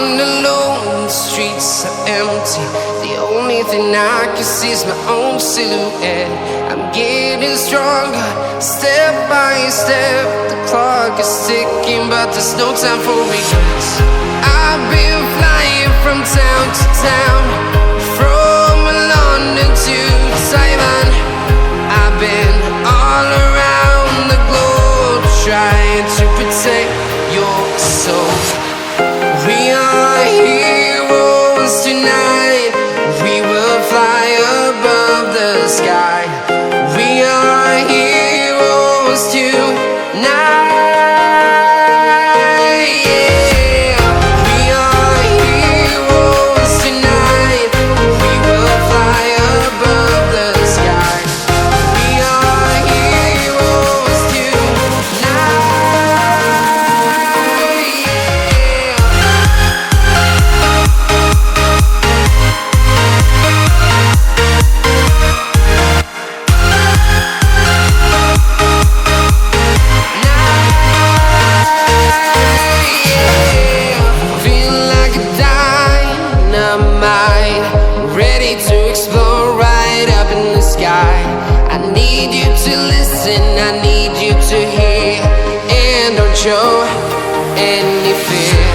walking alone, the streets are empty. The only thing I can see is my own silhouette. I'm getting stronger, step by step. The clock is ticking, but there's no time for regrets. I've been flying from town to town, from London to Taiwan. I've been all around the globe, trying to protect your soul. We are heroes tonight. We will fly above the sky. We are heroes tonight. Yeah. We are heroes tonight. We will fly above the sky. We are heroes tonight. I need you to hear and don't show any fear.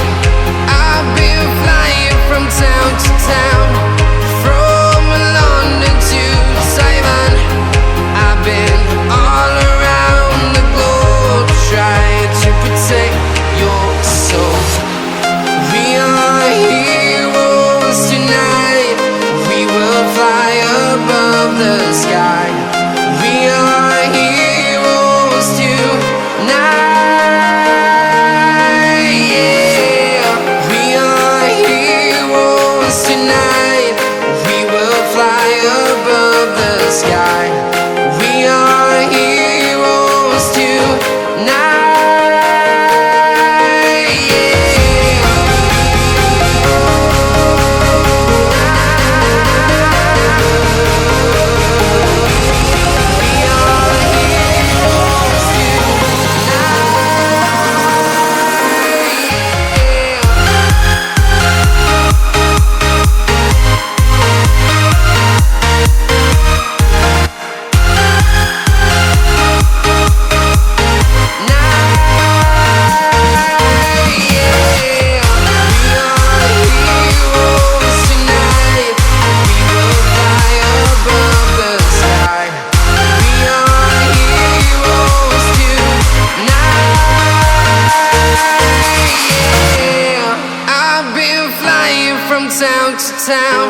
I've been flying from town to town, from London to Taiwan. I've been all around the globe, trying to protect your soul. We are heroes tonight. We will fly above the sky. We are heroes tonight. Yeah. We are heroes tonight. We will fly above the sky. We are heroes tonight. Town to town,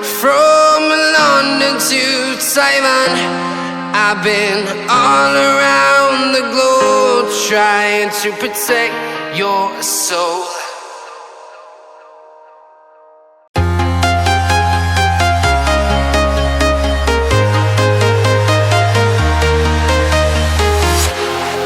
from London to Taiwan. I've been all around the globe, trying to protect your soul.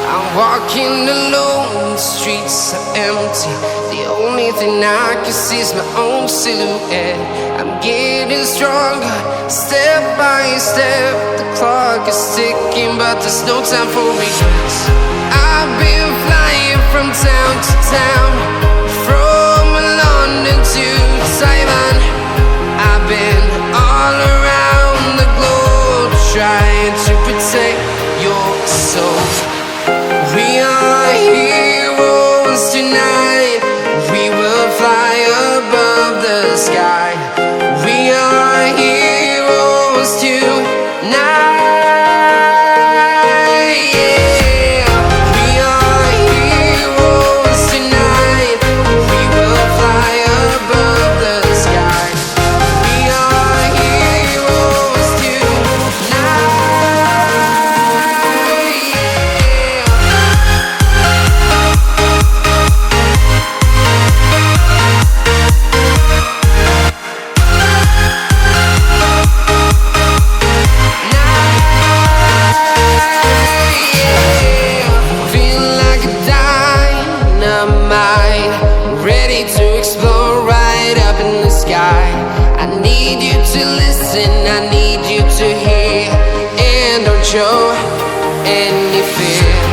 I'm walking alone, the streets are empty. The only thing I can see is my own silhouette. I'm getting stronger, step by step. The clock is ticking, but there's no time for regrets. I've been flying from town to town, from London to Taiwan. I've been all around the globe, trying to protect your soul. We are heroes tonight. We will fly above the sky. We are heroes tonight. Yeah. We are heroes tonight. We will fly above the sky. We are heroes tonight. I need you to listen, I need you to hear, and don't show any fear.